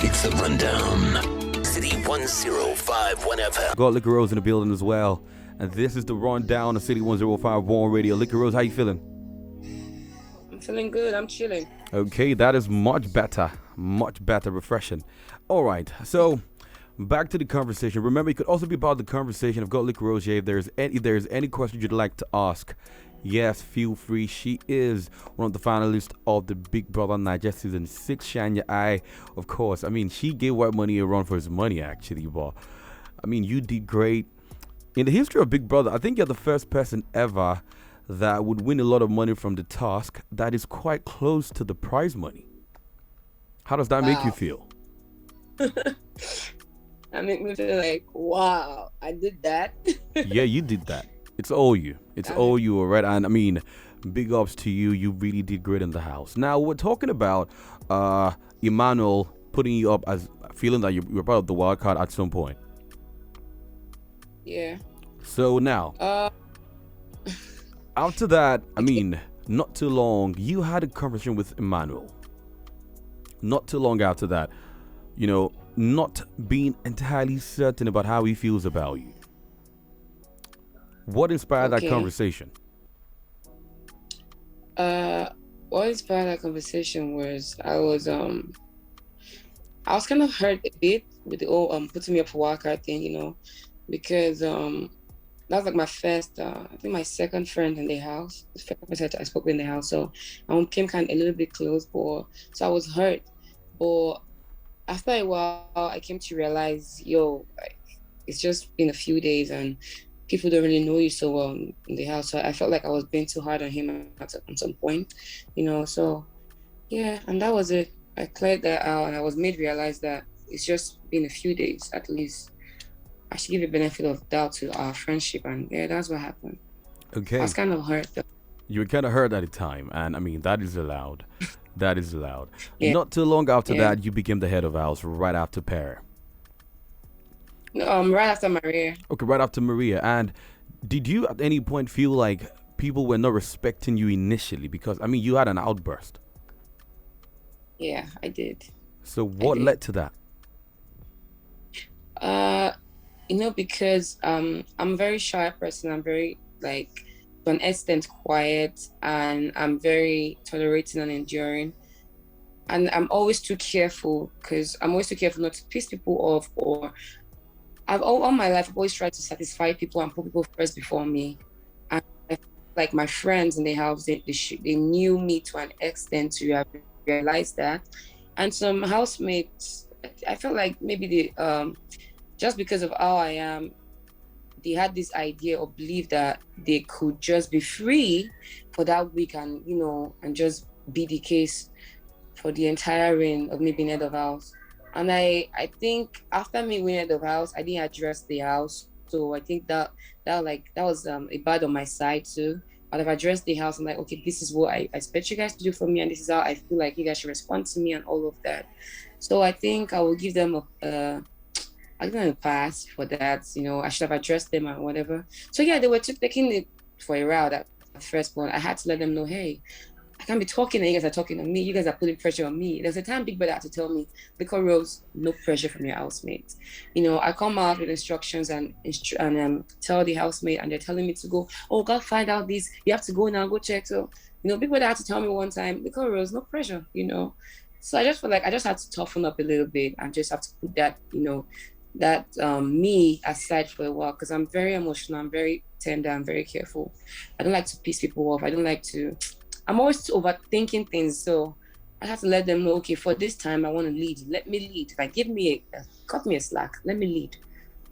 It's the rundown. City 1051 FM. Got Liquirose in the building as well. And this is the rundown of City 1051 Radio. Liquirose, how you feeling? I'm feeling good. I'm chilling. Okay, that is much better. Much better, refreshing. All right, so back to the conversation. Remember, you could also be part of the conversation. I've got Liquirose here. If there's any question you'd like to ask, yes, feel free. She is one of the finalists of the Big Brother Niger Season 6. Shine your eye, of course. I mean, she gave White Money a run for his money, actually. But, I mean, you did great. In the history of Big Brother, I think you're the first person ever that would win a lot of money from the task that is quite close to the prize money. How does that make you feel? That make me feel like, wow, I did that. Yeah, you did that. It's all you. It's all you, all right? And I mean, big ups to you. You really did great in the house. Now, we're talking about Emmanuel putting you up as feeling that you're part of the wild card at some point. Yeah. So now, after that, I mean, not too long, you had a conversation with Emmanuel. Not too long after that, you know, not being entirely certain about how he feels about you. What inspired that conversation? What inspired that conversation was I was kind of hurt a bit with the whole putting me up for wildcard thing, you know, because that was like my first, I think my second friend in the house, the first person I spoke with in the house. So I came kind of a little bit close, so I was hurt. But after a while, I came to realize, like, it's just been a few days and people don't really know you so well in the house. So I felt like I was being too hard on him at some point, you know. So yeah, and that was it. I cleared that out and I was made realize that it's just been a few days at least. I should give a benefit of doubt to our friendship, and yeah, that's what happened. Okay. I was kind of hurt though. You were kind of hurt at the time, and I mean, that is allowed. That is allowed. Yeah. Not too long after that, you became the head of house right after Pear. Right after Maria. Okay, right after Maria. And did you at any point feel like people were not respecting you initially? Because, I mean, you had an outburst. Yeah, I did. So what led to that? You know, because I'm a very shy person. I'm very, like, to an extent quiet, and I'm very tolerating and enduring. And I'm always too careful because I'm always too careful not to piss people off, or all my life I've always tried to satisfy people and put people first before me. And like my friends in the house, they knew me to an extent to realize that. And some housemates, I felt like maybe they just because of how I am, they had this idea or belief that they could just be free for that week and, you know, and just be the case for the entire reign of me being head of house. And I think after me winning head of house, I didn't address the house. So I think that was a bad on my side too. But if I addressed the house, I'm like, okay, this is what I expect you guys to do for me, and this is how I feel like you guys should respond to me and all of that. So I think I will give them a pass for that. You know, I should have addressed them and whatever. So yeah, they were taking it for a route at first, but I had to let them know, hey, I can't be talking and you guys are talking on me. You guys are putting pressure on me. There's a time Big Brother had to tell me, Liquirose, no pressure from your housemates. You know, I come out with instructions and tell the housemate, and they're telling me to go, oh, go find out this. You have to go now, go check. So, you know, Big Brother had to tell me one time, Liquirose, no pressure, you know. So I just feel like I just had to toughen up a little bit and just have to put that, you know, that me aside for a while, because I'm very emotional, I'm very tender, I'm very careful. I don't like to piss people off. I'm always overthinking things, so I have to let them know, okay, for this time I want to lead. Let me lead. Like, cut me a slack. Let me lead.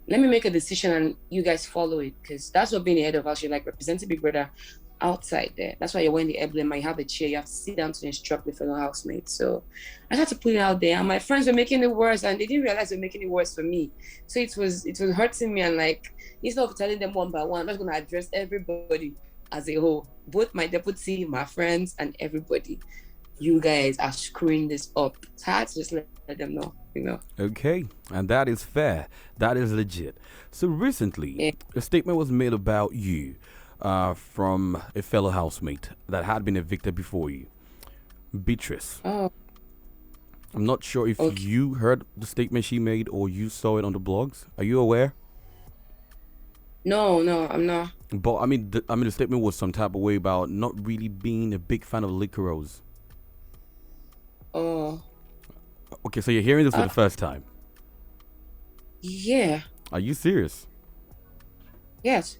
Let me make a decision and you guys follow it, because that's what being the head of house, you're like representing Big Brother outside there. That's why you're wearing the emblem, you have a chair, you have to sit down to instruct the fellow housemates. So I had to put it out there, and my friends were making it worse, and they didn't realize they were making it worse for me. So it was hurting me, and like, instead of telling them one by one, I'm just gonna address everybody as a whole, both my deputy, my friends, and everybody. You guys are screwing this up. So I had to just let them know, you know. Okay, and that is fair. That is legit. So recently, a statement was made about you from a fellow housemate that had been evicted before you, Beatrice. Oh. I'm not sure if Okay. you heard the statement she made or you saw it on the blogs. Are you aware? No, no, I'm not. But the statement was some type of way about not really being a big fan of Liquirose. Oh, Okay, so you're hearing this for uh, the first time. yeah, Are you serious? yes.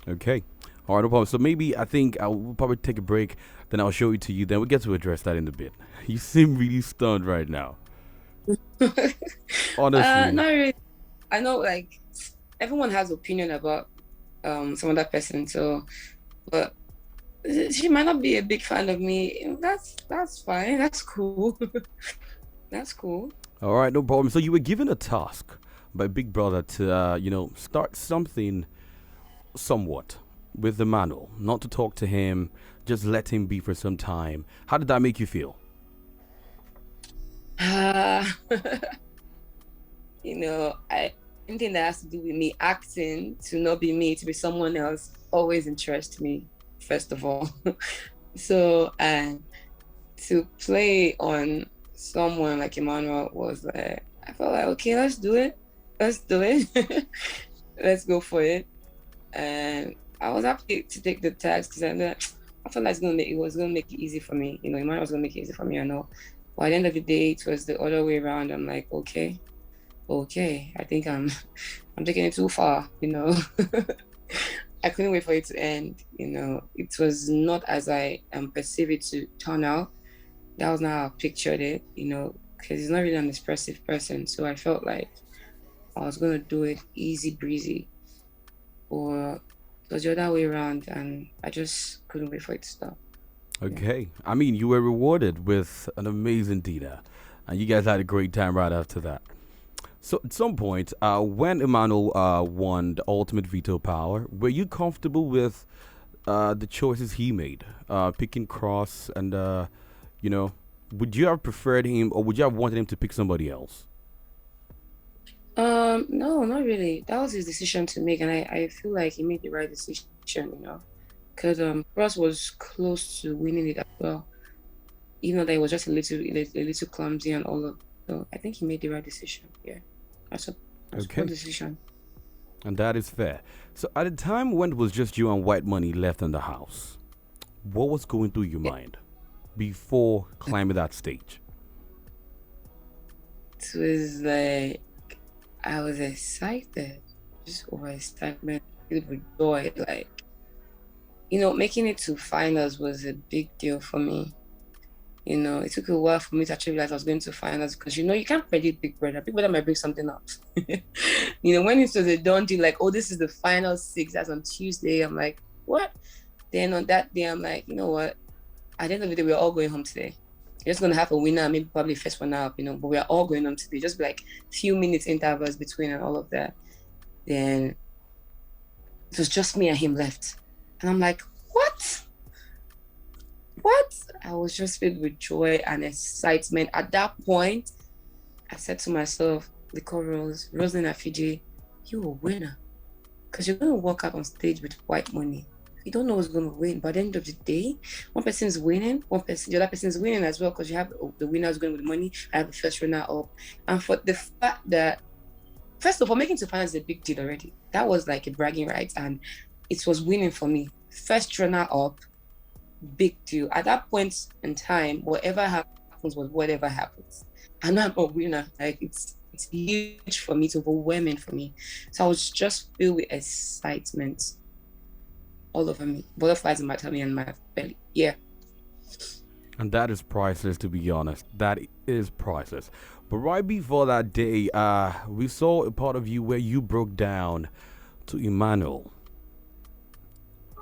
Okay. All right, no problem. So maybe I think I'll probably take a break, then I'll show it to you. Then we'll get to address that in a bit. You seem really stunned right now. Honestly. Not really. I know, like, everyone has opinion about some other person, so, but she might not be a big fan of me. That's fine. That's cool. That's cool. All right, no problem. So you were given a task by Big Brother to, start something somewhat with the manual, not to talk to him, just let him be for some time. How did that make you feel? Uh, anything that has to do with me acting to not be me, to be someone else, always interests me, first of all. So, and to play on someone like Emmanuel was like, I felt like, okay, let's do it. Let's do it. Let's go for it. And I was happy to take the task because I felt like it was gonna make it easy for me. Emmanuel was gonna make it easy for me, I know. But at the end of the day, it was the other way around. I'm like, okay, I think I'm taking it too far. I couldn't wait for it to end. It was not as I perceived it to turn out. That was not how I pictured it, because he's not really an expressive person. So I felt like I was gonna do it easy breezy, or it was the other way around, and I just couldn't wait for it to stop. Yeah. Okay. I mean, you were rewarded with an amazing dinner, and you guys had a great time right after that. So at some point, when Emmanuel won the ultimate veto power, were you comfortable with the choices he made, picking Cross, and you know, would you have preferred him, or would you have wanted him to pick somebody else? No, not really. That was his decision to make, and I feel like he made the right decision, because Ross was close to winning it as well, even though that he was just a little clumsy and all of. So I think he made the right decision. Yeah, that's a Okay, good decision. and that is fair. So at the time when it was just you and White Money left in the house, what was going through your Yeah, mind before climbing that stage? it was like I was excited, just over excitement, filled with joy. Like making it to finals was a big deal for me. It took a while for me to actually realize I was going to finals because you can't predict Big Brother. Big Brother might bring something up. When it was a done deal, like, oh, this is the final six, that's on Tuesday. I'm like, what? Then on that day, I'm like, you know what? At the end of the day, we're all going home today. You're just gonna have a winner, maybe probably first one up, but we are all going home today. Just be like few minutes intervals between and all of that. Then it was just me and him left. And I'm like, what? What? I was just filled with joy and excitement. At that point, I said to myself, Liquirose, Rosalind Fiji, you're a winner. Because you're going to walk out on stage with White Money. You don't know who's going to win. But at the end of the day, one person's winning, the other person's winning as well, because you have the winners going with the money, I have the first runner up. And for the fact that, first of all, making to finals is a big deal already. That was like a bragging right. And it was winning for me. First runner up, big deal. At that point in time, whatever happens was whatever happens. I know I'm a winner. Like it's huge for me, it's overwhelming for me. So I was just filled with excitement all over me. Butterflies in my tummy and my belly. Yeah. And that is priceless, to be honest. That is priceless. But right before that day, we saw a part of you where you broke down to Emmanuel.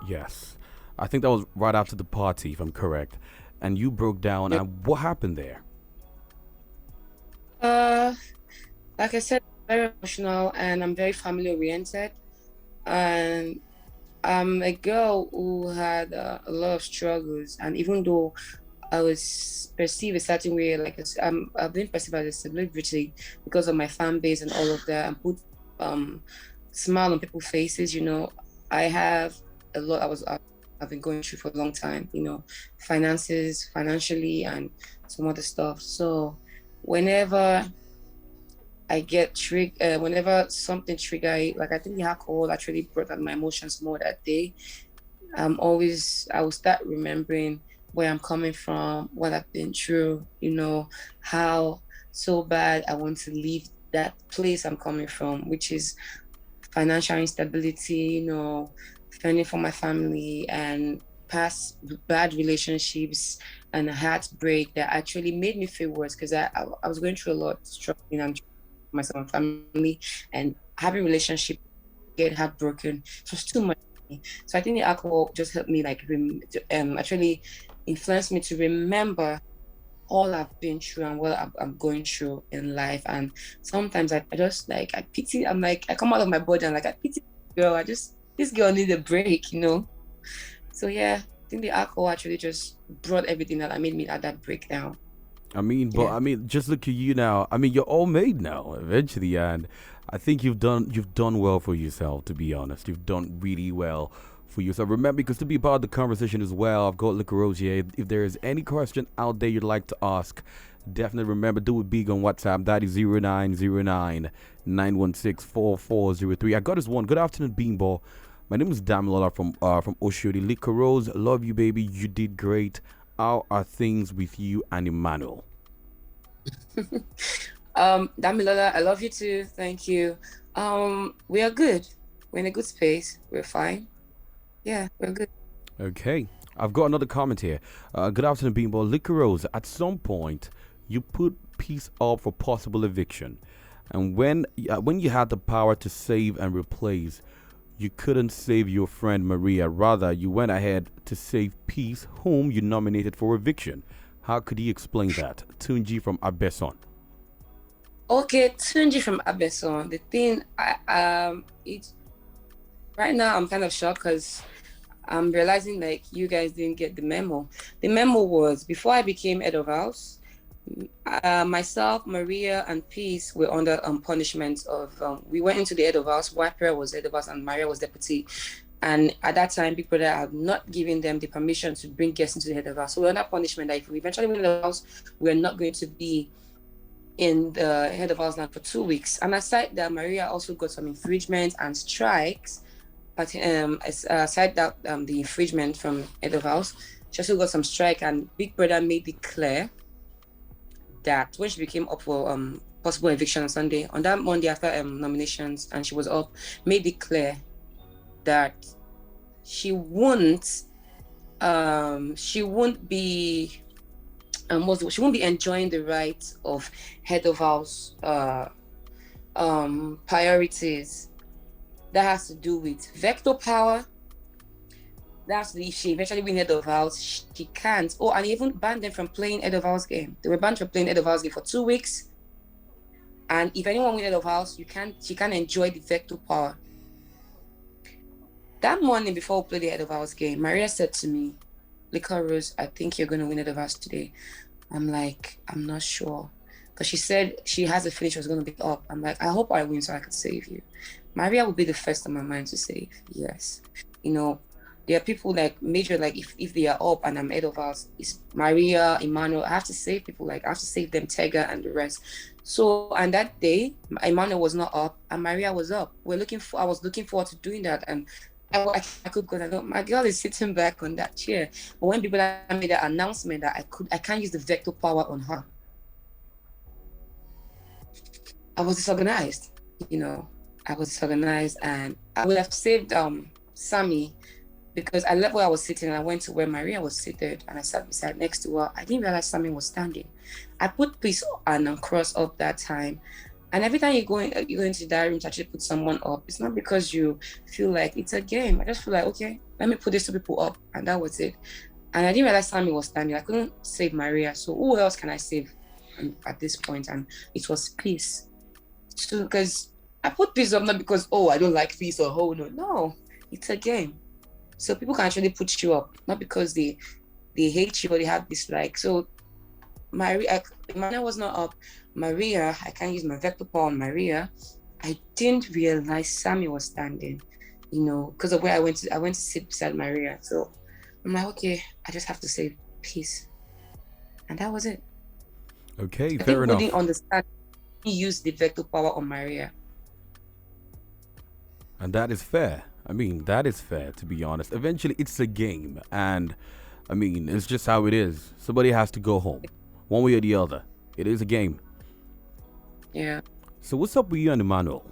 Yes. I think that was right after the party, if I'm correct. And you broke down, Yep. and what happened there? Uh like I said, very emotional and I'm very family oriented. And I'm a girl who had a lot of struggles, and even though I was perceived a certain way, like I've been perceived as a celebrity because of my fan base and all of that, and put smile on people's faces. I have a lot. I've been going through for a long time. Financially and some other stuff. So whenever I get triggered, whenever something trigger, like I think the alcohol actually brought out my emotions more that day. I will start remembering where I'm coming from, what I've been through, how so bad I want to leave that place I'm coming from, which is financial instability, fending for my family and past bad relationships and a heartbreak that actually made me feel worse because I was going through a lot, struggling and myself and family, and having relationship get heartbroken. It was too much for me. So I think the alcohol just helped me actually influenced me to remember all I've been through and what I'm going through in life. And sometimes I just I pity, I come out of my body and I pity this girl. This girl need a break. So yeah, I think the alcohol actually just brought everything that made me at that breakdown. Just look at you now. You're all made now eventually, and I think you've done well for yourself. To be honest, you've done really well for yourself. Remember, because to be part of the conversation as well, I've got Liquirose here. If there is any question out there you'd like to ask, definitely remember, do it big on WhatsApp. That is 0909 916 4403. I got this one. Good afternoon, Bimbo. My name is Damilola from Oshodi. Liquirose, love you, baby. You did great. How are things with you and Emmanuel? Damilola, I love you too. Thank you. We are good. We're in a good space. We're fine. Yeah, we're good. Okay. I've got another comment here. Good afternoon, Bimbo. Liquirose, at some point, you put peace up for possible eviction. And when you had the power to save and replace, you couldn't save your friend Maria. Rather, you went ahead to save Peace, whom you nominated for eviction. How could he explain that? Tunji from Abeson. Okay, Tunji from Abeson. The thing, right now I'm kind of shocked because I'm realizing you guys didn't get the memo. The memo was before I became head of house. Myself, Maria, and Peace were under punishment of. We went into the head of house. Wiper was head of house, and Maria was deputy. And at that time, Big Brother had not given them the permission to bring guests into the head of house. So we're under punishment that if we eventually win the house, we're not going to be in the head of house now for 2 weeks. And aside that, Maria also got some infringements and strikes. But aside that, the infringement from head of house, she also got some strike. And Big Brother made it clear that when she became up for possible eviction on Sunday, on that Monday after nominations, and she was up, made it clear that she won't be she won't be enjoying the rights of head of house priorities that has to do with veto power. That's if she eventually win head of house, she can't. Oh, and even banned them from playing head of house game. They were banned from playing head of house game for 2 weeks. And if anyone win head of house, she can't enjoy the veto power. That morning before we played the head of house game, Maria said to me, Liquirose, I think you're gonna win head of house today. I'm like, I'm not sure. Because she said she has a feeling she was gonna be up. I'm like, I hope I win so I can save you. Maria will be the first on my mind to save. Yes. There are people major, if they are up and I'm head of house, it's Maria, Emmanuel. I have to save people, I have to save them, Tega and the rest. So, and that day, Emmanuel was not up and Maria was up. I was looking forward to doing that. And I could go, my girl is sitting back on that chair. But when people made that announcement that I can't use the veto power on her, I was disorganized, and I would have saved Sammy. Because I left where I was sitting and I went to where Maria was seated and I sat beside next to her. I didn't realize Sammy was standing. I put peace and cross up that time. And every time you go into that room to actually put someone up, it's not because you feel like it's a game. I just feel like, okay, let me put these 2 people up. And that was it. And I didn't realize Sammy was standing. I couldn't save Maria. So who else can I save at this point? And it was peace. So because I put peace up not because, I don't like peace or no, it's a game. So people can actually put you up, not because they hate you or they have dislike. So Emmanuel was not up. Maria, I can't use my vector power on Maria. I didn't realize Sammy was standing, because of where I went to sit beside Maria. So I'm like, okay, I just have to say peace. And that was it. Okay, I fair think we didn't enough. understand he used the veto power on Maria. And that is fair. I mean, that is fair, to be honest. Eventually, it's a game. And, I mean, it's just how it is. Somebody has to go home, one way or the other. It is a game. Yeah. So, what's up with you and Emmanuel?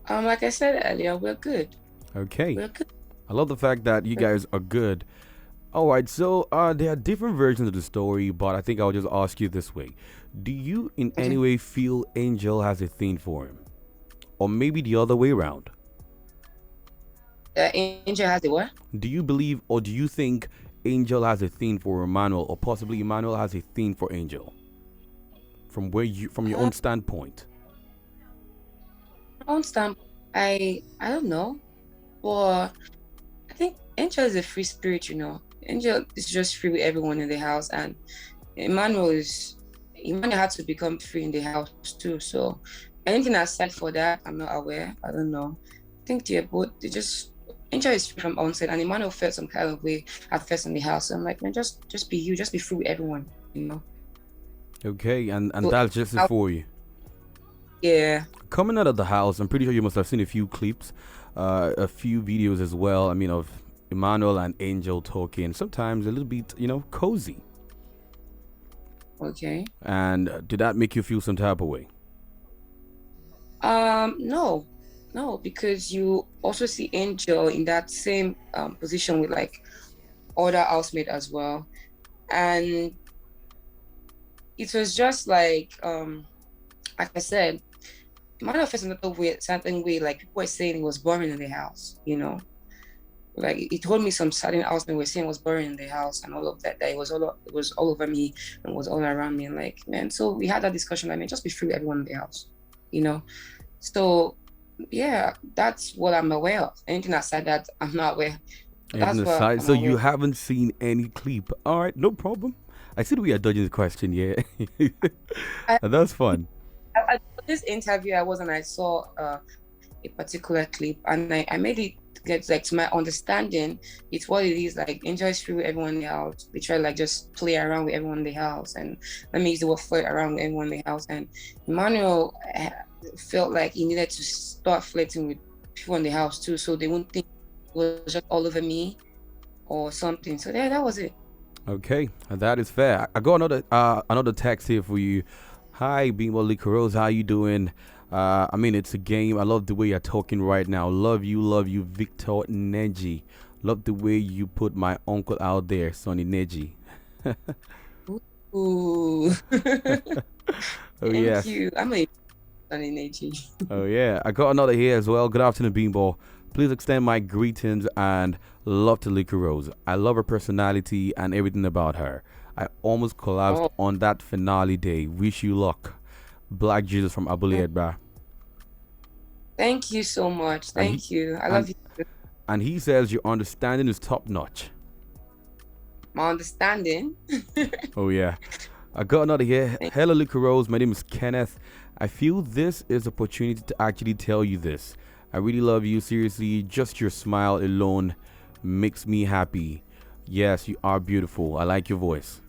Like I said earlier, we're good. Okay. We're good. I love the fact that you guys are good. All right, so there are different versions of the story, but I think I'll just ask you this way. Do you in any Okay. way feel Angel has a thing for him? Or maybe the other way around? Angel has the what? Do you believe or do you think Angel has a thing for Emmanuel, or possibly Emmanuel has a thing for Angel? From your own standpoint. On stamp, I don't know, but I think Angel is a free spirit. Angel is just free with everyone in the house, and Emmanuel had to become free in the house too. So anything aside for that, I'm not aware. I don't know. I think they just Angel is free from onset, and Emmanuel felt some kind of way at first in the house. So I'm like, man, just be you, just be free with everyone. Okay, and So that's just it for you. yeah, Coming out of the house, I'm pretty sure you must have seen a few clips, a few videos as well. I mean, of Emmanuel and Angel talking, sometimes a little bit, cozy. okay. And did that make you feel some type of way? No, no, because you also see Angel in that same position with like other housemates as well, and it was just like I said, Emmanuel felt another way, certain way, like people were saying it was boring in the house. Like he told me some certain housemate were saying it was boring in the house and all of that. That it was all over me and was all around me. And like, man, so we had that discussion. I mean, just be free with everyone in the house, you know. So yeah, that's what I'm aware of. Anything outside that, I'm not aware. But And that's what aside, I'm so aware you of. haven't seen any clip. All right, no problem. I see that we are dodging the question, yeah. I, And that's fun. for this interview I was and I saw a particular clip and I made it get like to my understanding. It's what it is, like enjoy free with everyone in the house. We try like just play around with everyone in the house, and let me use the word flirt around with everyone in the house. And Emmanuel felt like he needed to start flirting with people in the house too, so they wouldn't think it was just all over me or something. So yeah, that was it. Okay, and that is fair. I got another text here for you. Hi, Bimbo Liquirose, how you doing? I mean, it's a game. I love the way you're talking right now. Love you, Victor Neji. Love the way you put my uncle out there, Sonny Neji. Ooh. Oh Thank yes. you. I'm a Sunny Neji. Oh yeah. I got another here as well. Good afternoon, Bimbo. Please extend my greetings and love to Liquirose. I love her personality and everything about her. I almost collapsed Oh, on that finale day. Wish you luck. Black Jesus from Abule Edba. thank you so much. And he Thank you. I love and you. and he says your understanding is top notch. My understanding. Oh yeah. I got another here. Thank- Hello, Liquirose. My name is Kenneth. I feel this is a opportunity to actually tell you this. I really love you. Seriously, just your smile alone makes me happy. Yes, you are beautiful. I like your voice.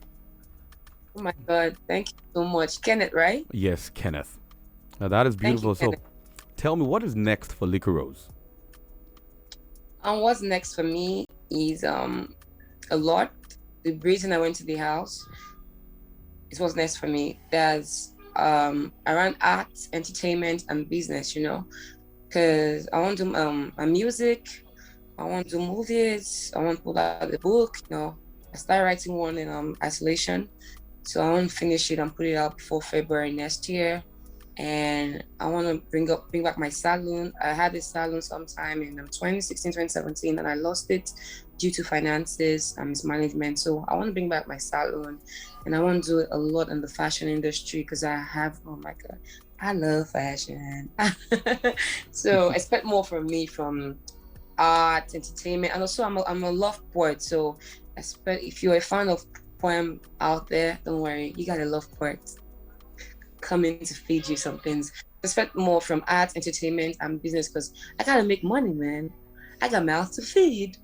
Oh my God. Thank you so much. Kenneth, right? Yes, Kenneth. Now that is Thank you, beautiful. So Kenneth. tell me, what is next for Liquirose? What's next for me is a lot. The reason I went to the house is what's next for me. There's around art, entertainment, and business. Because I want to do my music, I want to do movies, I want to put out a book. I started writing one in isolation. So I want to finish it and put it out before February next year. And I want to bring back my salon. I had a salon sometime in 2016, 2017, and I lost it due to finances and mismanagement. So I want to bring back my salon, and I want to do a lot in the fashion industry because oh my God, I love fashion. So expect more from me from art, entertainment, and also I'm a love poet. So expect, if you're a fan of poem out there, don't worry, you got a love poet coming to feed you some things. Expect more from art, entertainment, and business because I gotta make money, man. I got mouths to feed.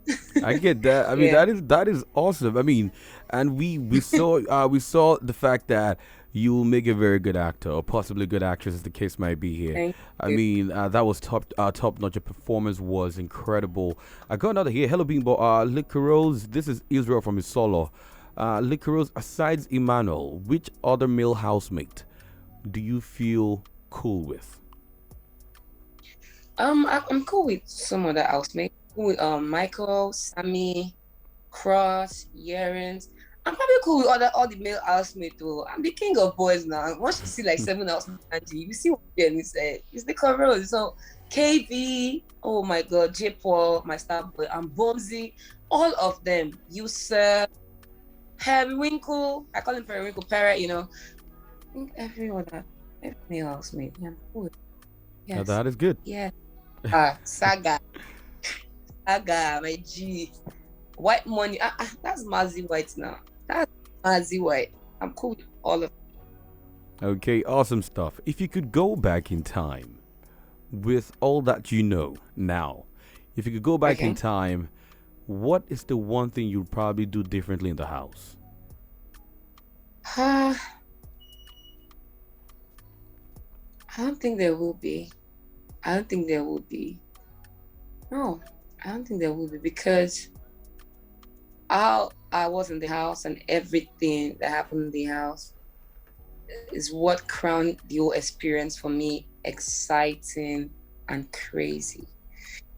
I get that. I mean, Yeah. that is awesome. I mean, and we saw the fact that you will make a very good actor or possibly a good actress, as the case might be here. Thank I you. mean, that was top notch. Your performance was incredible. I got another here. Hello, Bimbo. Liquirose. This is Israel from Isolo. Liquirose. Aside Emmanuel, which other male housemate do you feel cool with? I'm cool with some other housemates. Cool with Michael, Sammy, Cross, Yerens. I'm probably cool with all the male housemates though. I'm the king of boys now. Once you see like seven housemates, you see what he said. It's the cover. So KV, oh my god, J Paul, my star boy, and Bobsy, all of them. Yusuf, Periwinkle, I call him Periwinkle Parrot, I think every male housemate. Yeah, I'm cool. Now Yes. that is good. Yeah. Saga, my G. White money. That's Mazzy White now. That's Mazzy White. I'm cool with all of. Okay, awesome stuff. If you could go back in time with all that you know now, if you could go back in Okay. time, what is the one thing you'd probably do differently in the house? I don't think there will be. I don't think there will be. No, I don't think there will be because I was in the house and everything that happened in the house is what crowned the whole experience for me exciting and crazy.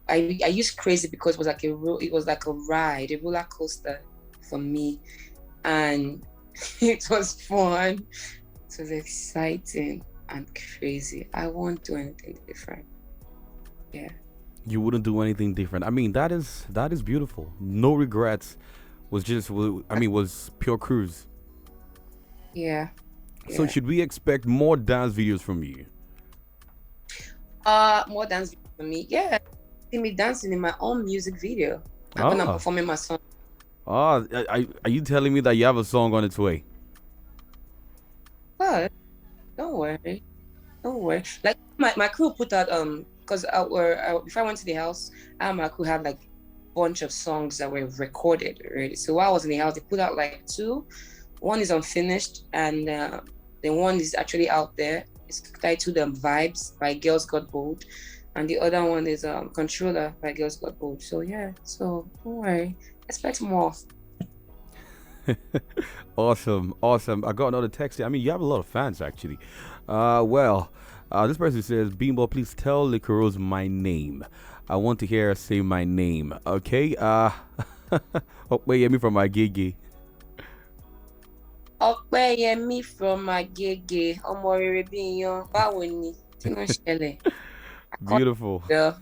I used crazy because it was like a ride, a roller coaster for me, and it was fun. It was exciting and crazy. I won't do anything different. Yeah. You wouldn't do anything different. I mean, that is beautiful. No regrets. Was pure cruise. Yeah. So Yeah. should we expect more dance videos from you? More dance video for me. Yeah. See me dancing in my own music video. When I'm Ah, performing my song. are you telling me that you have a song on its way? But don't worry. Don't worry. Like my crew put out because before I went to the house, my crew had like bunch of songs that were recorded already. So while I was in the house, they put out like two. One is unfinished, and the one is actually out there. It's titled Vibes by Girls Got Bold, and the other one is Controller by Girls Got Bold. So yeah, so don't worry, expect more. Awesome, awesome. I got another text here. I mean, you have a lot of fans actually. This person says, Bimbo, please tell Liquirose my name. I want to hear her say my name. Okay. Oh, wait, me from my gigi. Ọpẹ́yẹmí from Agege, ọmọ rere bí iyán, báwo ni? Kí ló ń ṣẹlẹ̀? Beautiful. Yeah.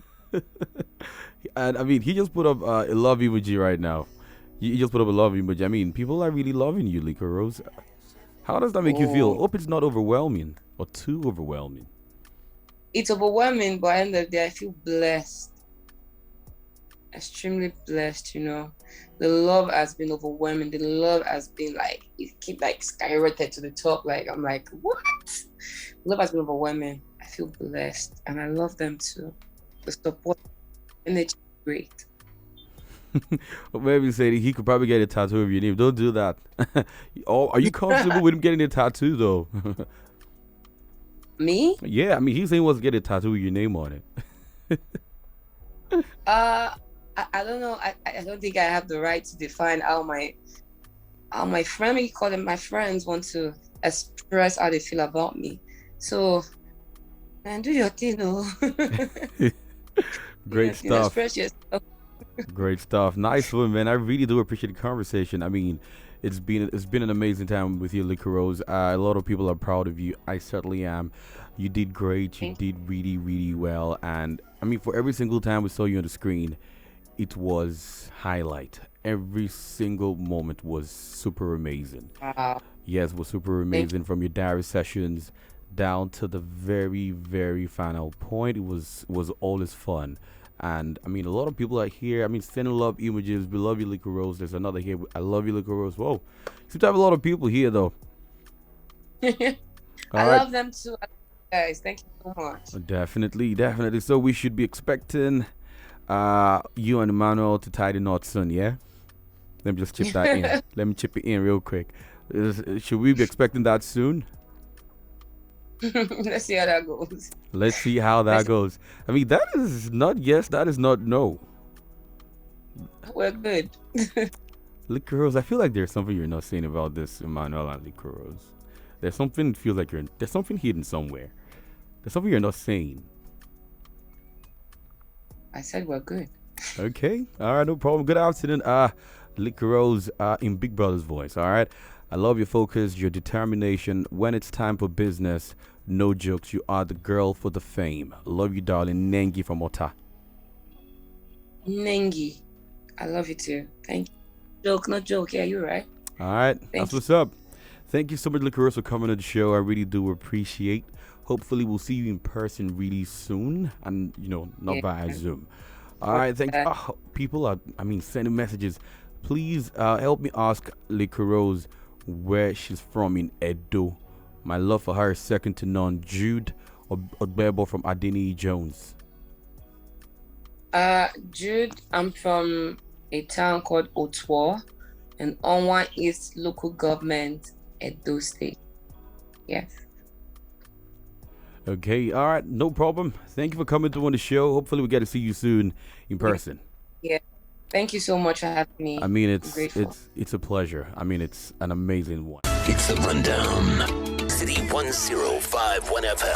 And I mean, he just put up a love emoji right now. He just put up a love emoji. I mean, people are really loving you, Liquirose. How does that make you feel? Oh. Hope it's not overwhelming or too overwhelming. It's overwhelming, but at the end of the day, I feel blessed. Extremely blessed, The love has been overwhelming. The love has been like, it keep like skyrocketed to the top. Like, I'm like, what? Love has been overwhelming. I feel blessed. And I love them too. The support, energy, great. Or maybe say he could probably get a tattoo of your name. Don't do that. Oh, are you comfortable with him getting a tattoo though? Me? Yeah, I mean, he's saying he wants to get a tattoo with your name on it. I don't know. I don't think I have the right to define how my friend, we call them my friends, want to express how they feel about me. So, man, do your thing, Great stuff. Express yourself. Great stuff. Nice one, man. I really do appreciate the conversation. I mean, it's been an amazing time with you, Liquirose. A lot of people are proud of you. I certainly am. You did great. You did really, really well. And I mean, for every single time we saw you on the screen, it was highlight. Every single moment was super amazing. Wow. Yes, it was super amazing from your diary sessions down to the very, very final point. It was always fun. And I mean, a lot of people are here. I mean, sending love images. We love you, Liquirose. There's another here. I love you, Liquirose. Whoa, seem to have a lot of people here, though. I love them too, guys. Thank you so much. Definitely, definitely. So we should be expecting you and Emmanuel to tie the knot soon, yeah? Let me just chip that in. Let me chip it in real quick. Should we be expecting that soon? Let's see how that goes. Let's see how that goes. I mean, that is not yes, that is not no. We're good. Liquirose, I feel like there's something you're not saying about this, Emmanuel and Liquirose. There's something feels like there's something hidden somewhere. There's something you're not saying. I said we're good. Okay, all right, no problem. Good afternoon, Liquirose, in Big Brother's voice. All right, I love your focus, your determination. When it's time for business, no jokes. You are the girl for the fame. Love you, darling. Nengi from Ota. Nengi, I love you too. Thank you. Joke, not joke. Yeah, you're right. All right, Thank that's you. what's up. Thank you so much, Liquirose, for coming on the show. I really do appreciate. Hopefully, we'll see you in person really soon, and not Yeah. via Zoom. All right, thank you. People are, sending messages. Please help me ask Liquirose where she's from in Edo. My love for her is second to none. Jude Odbebo from Adini Jones. Jude, I'm from a town called Otwo, and Onwa is local government, Edo State. Yes. Okay, all right, no problem. Thank you for coming to on the show. Hopefully, we get to see you soon in person. Yeah. Thank you so much for having me. I mean, I'm grateful. it's a pleasure. I mean, it's an amazing one. It's the rundown. City 1051 FM.